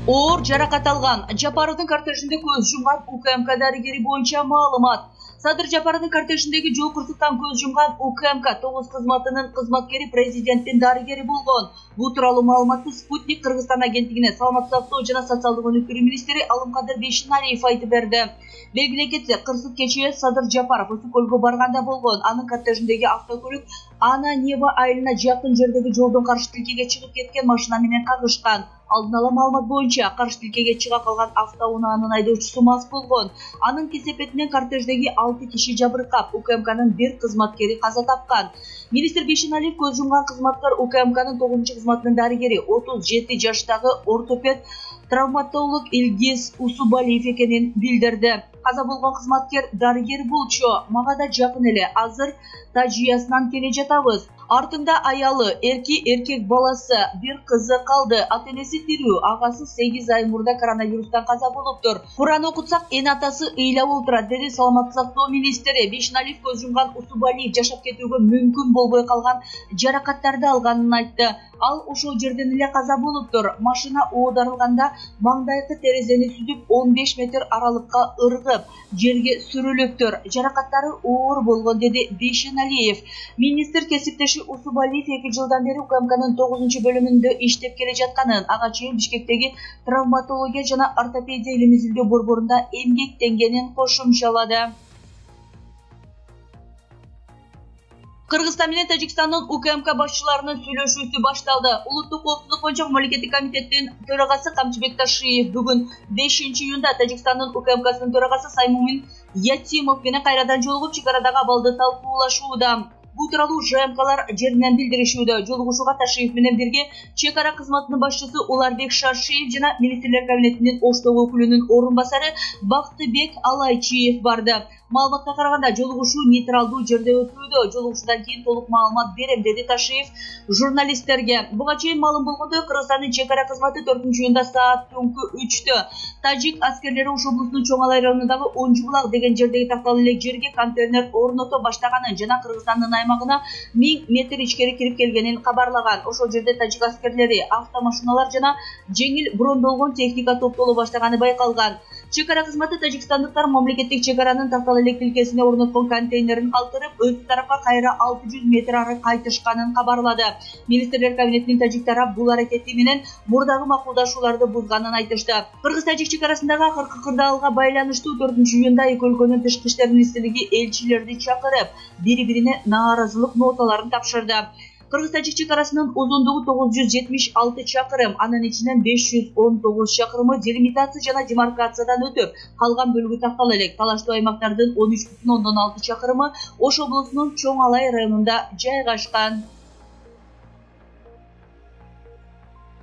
Оор жаракат алган Жапаровдун кортежинде көз жумган УКМК дарыгери боюнча маалымат. Садыр Жапаровдун кортежиндеги жол кырсыктан көз жумган УКМК 9 кызматынын кызматкери президенттин дарыгери болгон. Бул тууралуу маалыматты Спутник Кыргызстан агенттигине саламаттык сактоо жана социалдык өнүктүрүү министри Алымкадыр Бейшеналиев айтып берди. Белгилей кетсек, кырсык кечээ Садыр Жапаров Өсүкөлгө барганда болгон. Анын кортежиндеги автокөлүк Ана Неба айылына жакын жердеги жолдон каршы тилкеге чыгып кеткен машина менен кагышкан. Алдын ала маалымат боюнча каршы тилкеге чыга калган автоунаанын айдоочусу мас болгон. Анын кесепетинен кортеждеги 6 киши жабыркап, УКМКнын бир кызматкери каза тапкан. Министр Бейшеналиев көз жумган кызматкар УКМКнын 9-кызматынын дарыгери 37 жаштагы ортопед травматолог Илгиз Усубалиев экенин билдирди. Каза болгон кызматкер дарыгер болчу, мага да жакын эле, азыр Тажиясынан келе жатабыз. Артында аялы, эркек баласы, бир кызы калды. Ата-энеси тирүү, агасы 8 ай мурда коронавирустан каза болуптур. Кур'ан окутсак, эн атасы ыйлап отурат, деди саламаттык сактоо министри. Бейшеналиев көз жумган Усубалиев жашап кетүүгө мүмкүн болбой калган жаракаттарды алганын айтты. Ал ошол жерден эле каза болуптур. Машина оодарылганда маңдайкы терезени сүзүп 15 метр аралыкка ыргып, жерге сүрүлүптүр. Жаракаттары оор болгон, деди Бейшеналиев. Министр кесиптеши Усубалиев 2 жылдан бери УКМКнын 9-бөлүмүндө иштеп келе жатканын, ага чейин Бишкектеги травматология жана ортопедия илим изилдөө борборунда эмгектенгенин кошумчалады. Кыргызстан менен Тажикстандын УКМК башчыларынын сүйлөшүүсү башталды. Улуттук коопсуздук боюнча мамлекеттик комитеттин төрагасы Камчыбек Ташиев бүгүн 5-июнда Тажикстандын УКМКсынын төрагасы Саймумин Ятимов менен кайрадан жолугуп чек арадагы абалды талкуулашууда. Бул тууралуу ЖМКлар жеринен билдиришүүдө. Жолугушууга Ташиев менен бирге чек ара кызматынын башчысы Уларбек Шаршиев жана министрлер кабинетинин Оштогу өкүлүнүн орун басары Бактыбек Алайчиев барды. Маалыматка караганда жолугушуу нейтралдуу жерде өтүүдө. Жолугушуудан кийин толук маалымат берем, деди Ташиев журналисттерге. Буга чейин маалым болгондой, Кыргызстандын чек ара кызматы 4-июнда саат түнкү 3-тө тажик аскерлери Ош облусунун Чоң Алай районундагы Онжубулак деген жердеги такталуу элек жерге контейнер орното баштаганын жана Кыргызстандын аймагына 1000 метр ичкери кирип келгенин кабарлаган. Ошол жерде тажик аскерлери, автомашиналар жана жеңил брондолгон техника топтоло баштаганы байкалган. Чек ара кызматы тажикстандыктар мамлекеттик чек аранын такталуу элек тилкесине орноткон контейнерин калтырып, өз тарапка кайра 600 метр ары кайтышканын кабарлады. Министрлер кабинетинин тажик тарап бул аракети менен мурдагы макулдашууларды бузганын айтышты. Кыргыз-тажик чек арасындагы акыркы кырдаалга байланыштуу 4-июнда эки өлкөнүн тышкы иштер министрлиги элчилерди чакырып, бири-бирине нааразылык ноталарын тапшырды. Кыргыз-тажик чек арасынын узундугу 976 чакырым, анын ичинен 519 чакырымы делимитация жана демаркациядан өтүп, калган бөлүгү такталуу элек. Талаштуу аймактардын 13,6 чакырымы Ош облусунун Чоң Алай районунда жайгашкан.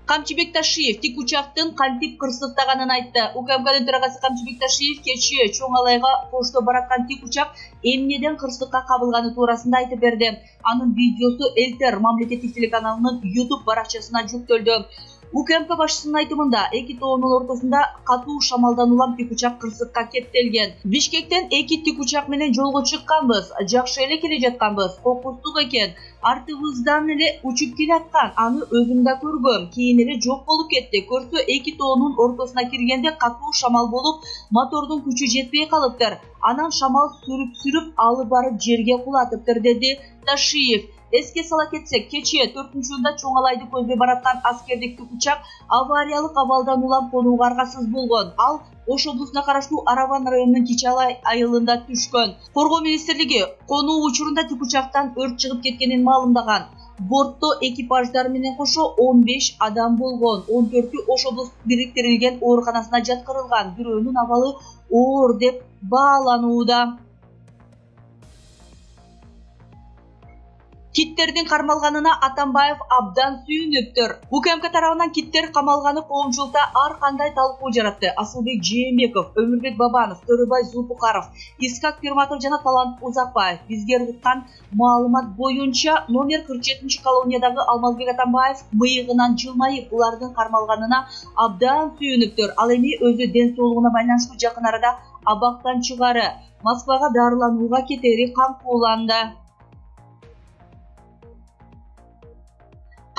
Камчыбек Ташиев тик учактын кантип кырсыктаганын айтты. УКМКнын төрагасы Камчыбек Ташиев кечээ Чоң Алайга пошто бараткан тик учак эмнеден кырсыкка кабылганы туурасында айтып берди. Анын видеосу Элтер мамлекеттик телеканалынын YouTube баракчасына жүктөлдү. УКМК башчысынын айтымында, эки тоонун ортосунда катуу шамалдан улам тик учак кырсыкка кептелген. Бишкектен эки тик учак менен жолго чыкканбыз, жакшы эле келе жатканбыз, кокустук экен. Артыбыздан эле учуп келаткан, аны өзүм да көргөм, кийин эле жок болуп кетти. Көрсө эки тоонун ортосуна киргенде катуу шамал болуп, мотордун күчү жетпей калыптыр. Анан шамал сүрүп алып барып жерге кулатыптыр, деди Ташиев. Эске сала кетсек, кечээ 4-июнда Чоң Алайды көздөй бараткан аскердик тик учак авариялык абалдан улам конууга аргасыз болгон. Ал Ош облусуна караштуу Араван районунун Кичалай айылында түшкөн. Коргоо министрлиги конуу учурунда тик учактан өрт чыгып кеткенин маалымдаган. Бортто экипаждар менен кошо 15 адам болгон. 14-ü Ош облустук бириктирилген ооруканасына жаткырылган. Бирөөнүн абалы оор деп бааланууда. Киттердин кармалганына Атамбаев абдан сүйүнүптүр. УКМК тарабынан киттер камалганы коомчулукта ар кандай талкуу жаратты. Асылбек Жээнбеков, Өмүрбек Бабанов, Төрөбай Зулпукаров, Искак Пирматов жана Талант Узакбаев бизге ыргыткан маалымат боюнча номер 47 колониядагы Алмазбек Атамбаев мыйыгынан жылмайып булардын кармалганына абдан сүйүнүптүр. Ал эми өзү ден соолугуна байланыштуу жакын арада абактан чыгары, Москвага дарыланууга кетери каңкууланды.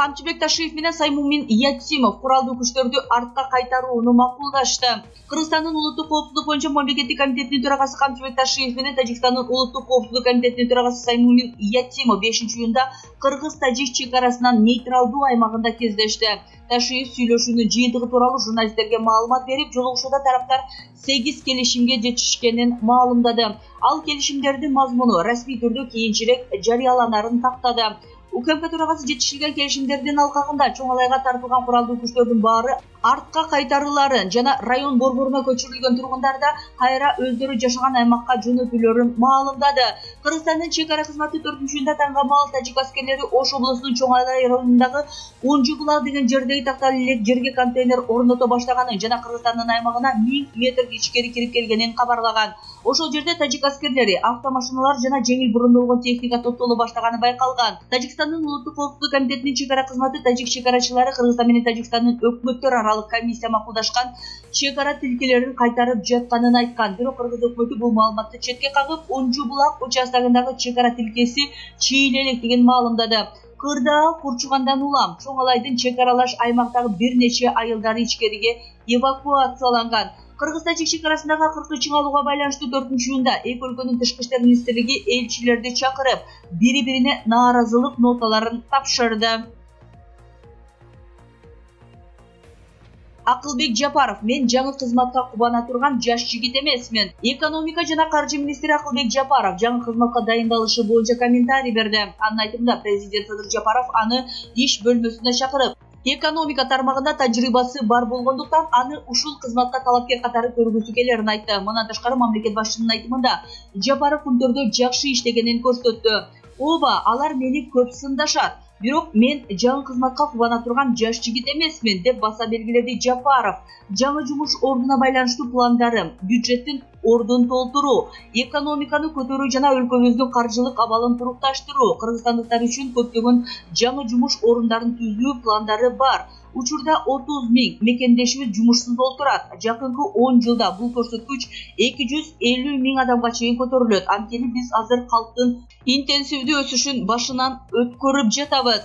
Камчыбек Ташиев менен Саймумин Ятсимов куралдуу күчтөрдү артка кайтарууну макулдашты. Кыргызстандын улуттук коопсуздук боюнча мамлекеттик комитетинин төрагасы Камчыбек Ташиев менен Тажикстандын улуттук коопсуздук комитетинин төрагасы Саймумин Ятсимов 5-июнда кыргыз-тажик чек арасынан нейтралдуу аймагында кездешти. Ташиев сүйлөшүүнүн жыйынтыгы тууралуу журналисттерге маалымат берип, жолугушууда тараптар 8 келишимге жетишкенин маалымдады. Ал келишимдердин мазмуну расмий түрдө кийинчерээк жарыяланарын тактады. УКМК төрагасы жетишилген келишимдердин алкагында чоң алайга тартылган куралдуу күчтөрдүн баары артка кайтарыларын жана район борборуна көчүрүлгөн тургундар да кайра өздөрү жашаган аймакка жөнөтүлөрүн маалымдады. Кыргызстандын чек ара кызматы 4-июнда таңгамал тажик аскерлери Ош облусунун чоң алай районундагы Унжубулак деген жердеги такталуу элек жерге контейнер орното баштаганын жана Кыргызстандын аймагына 1000 метр ичкери кирип келгенин кабарлаган. Ошол жерде тажик аскерлери автомашиналар жана жеңил бурундурулгон техника топтоло баштаганы байкалган. Тажикстандын улуттук коопсуздук комитетинин чек ара кызматы тажик чек арачылары Кыргызстан менен Тажикстандын өкмөттөр аралык комиссия макулдашкан чек ара тилкелерин кайтарып жатканын айткан. Бирок Кыргыз өкмөтү бул маалыматты четке кагып, Унжубулак участогундагы чек ара тилкеси чейил элек деген маалымдады. Кырда Курчугандан улам чоң алайдын чек аралаш аймактагы бир нече айылдары ичкериге эвакуацияланган. Кыргыз-тажик чек арасындагы акыркы чыңалууга байланыштуу 4-июнда эки өлкөнүн тышкы иштер министрлиги элчилерди чакырып, бири-бирине нааразылык ноталарын тапшырды. Акылбек Жапаров: мен жаңы кызматка кубана турган жаш жигит эмесмин. Экономика жана каржы министри Акылбек Жапаров жаңы кызматка дайындалышы боюнча комментарий берди. Анын айтымында президент Садыр Жапаров аны иш бөлмөсүнө чакырып, экономика тармагында тажрыйбасы бар болгондуктан аны ушул кызматка талапкер катары көргүсү келерин айтты. Мындан тышкары мамлекет башчысынын айтымында Жапаров күндөрдө жакшы иштегенин көрсөттү. Ооба, алар мени көп сындашат. Бирок мен жаңы кызматка кубана турган жаш жигит эмесмин деп баса белгиледи Жапаров. Жаңы жумуш ордуна байланыштуу пландарым, бюджеттин ордун толтуруу, экономиканы көтөрүү жана өлкөбүздүн каржылык абалын турукташтыруу, кыргызстандыктар үчүн көптөгөн жаңы жумуш орундарын түзүү пландары бар. Учурда 30 000 мекендешибиз жумушсуз отурат. Жакынкы 10 жылда бул көрсөткүч 250 000 адамга чейин көтөрүлөт. Анткени биз азыр калктын интенсивдүү өсүшүн башынан өткөрүп жатабыз.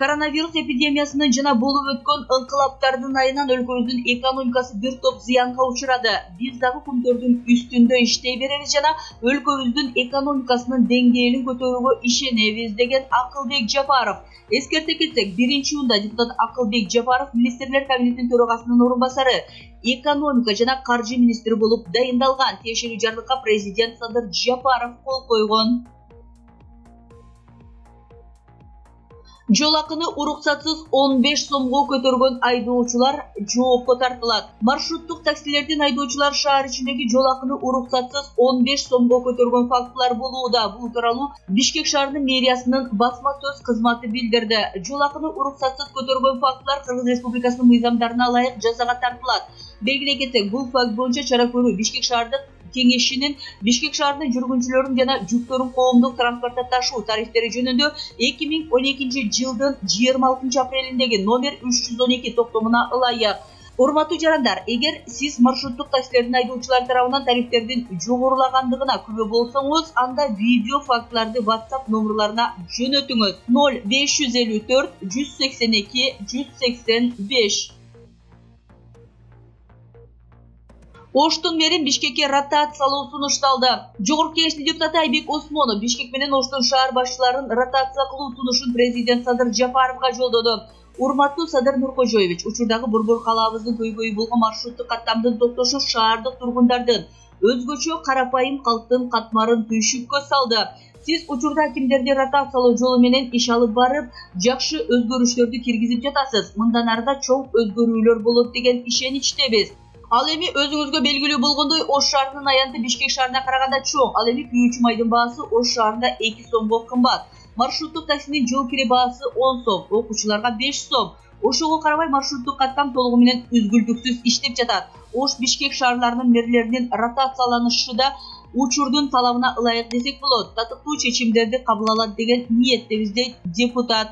Коронавирус эпидемиясынын жана болуп өткөн ыңкылаптардын айынан өлкөбүздүн экономикасы бир топ зыянга учурады. Биз дагы күндөрдүн үстүндө иштей беребиз жана өлкөбүздүн экономикасынын деңгээлин көтөрүүгө ишенебиз деген Акылбек Жапаров. Эскерте кетсек, 1-июнда депутат Акылбек Жапаров министрлер кабинетинин төрагасынын орун басары, экономика жана каржы министри болуп дайындалган. Тиешелүү жарлыкка президент Садыр Жапаров кол койгон. Жол акыны уруксатсыз 15 сомго көтөргөн айдоочулар жоопко тартылат. Маршруттук таксилердин айдоочулар шаар ичиндеги жол акыны уруксатсыз 15 сомго көтөргөн фактылар болууда. Бул тууралуу Бишкек шаарынын мэриясынын басма сөз кызматы билдирди. Жол акыны уруксатсыз көтөргөн фактылар Кыргыз Республикасынын мыйзамдарына ылайык жазага тартылат. Белгилей кетсек, бул факт боюнча чара көрүү Бишкек шаардык кеңешинин Бишкек шаарынын жүргүнчүлөрүн жана жүктөрүн коомдук транспортто ташуу тарифтери жөнүндө 2012 жылдын 26 апрелиндеги номер 312 токтомуна ылайык. Урматтуу жарандар, эгер сиз маршруттук таксилердин айдоочулары тарабынан тарифтердин жогорулагандыгына күбө болсоңуз, анда видео фактыларды WhatsApp номерларына жөнөтүңүз. 0554 182 185. Оштун мэрин Бишкекке ротациялоо сунушталды. Жогорку кеңештин депутаты Айбек Осмонов Бишкек менен Оштун шаар башчыларын ротация кылуу сунушун президент Садыр Жапаровго жолдоду. Урматтуу Садыр Нуркожоевич, учурдагы борбор калаабыздын көйгөйү болгон маршруттук каттамдын токтошу шаардык тургундардын, өзгөчө карапайым калктын катмарын түйшүккө салды. Сиз учурда кимдерди ротациялоо жолу менен иш алып барып, жакшы өзгөрүштөрдү киргизип жатасыз. Мындан арыда чоң өзгөрүүлөр болот деген ишеничтебиз. Ал эми өзүңүзгө белгилүү болгондой, Ош шаарынын аянты Бишкек шаарына караганда чоң. Ал эми күйүүчү майдын баасы Ош шаарында 2 сомго кымбат. Маршруттук таксинин жол кире баасы 10 сом, окуучуларга 5 сом. Ошого карабай маршруттук каттам толугу менен үзгүлтүксүз иштеп жатат. Ош Бишкек шаарларынын мэрлеринин ротацияланышы да учурдун талабына ылайык десек болот. Татыктуу чечимдерди кабыл алат деген ниеттебиз дейт депутат.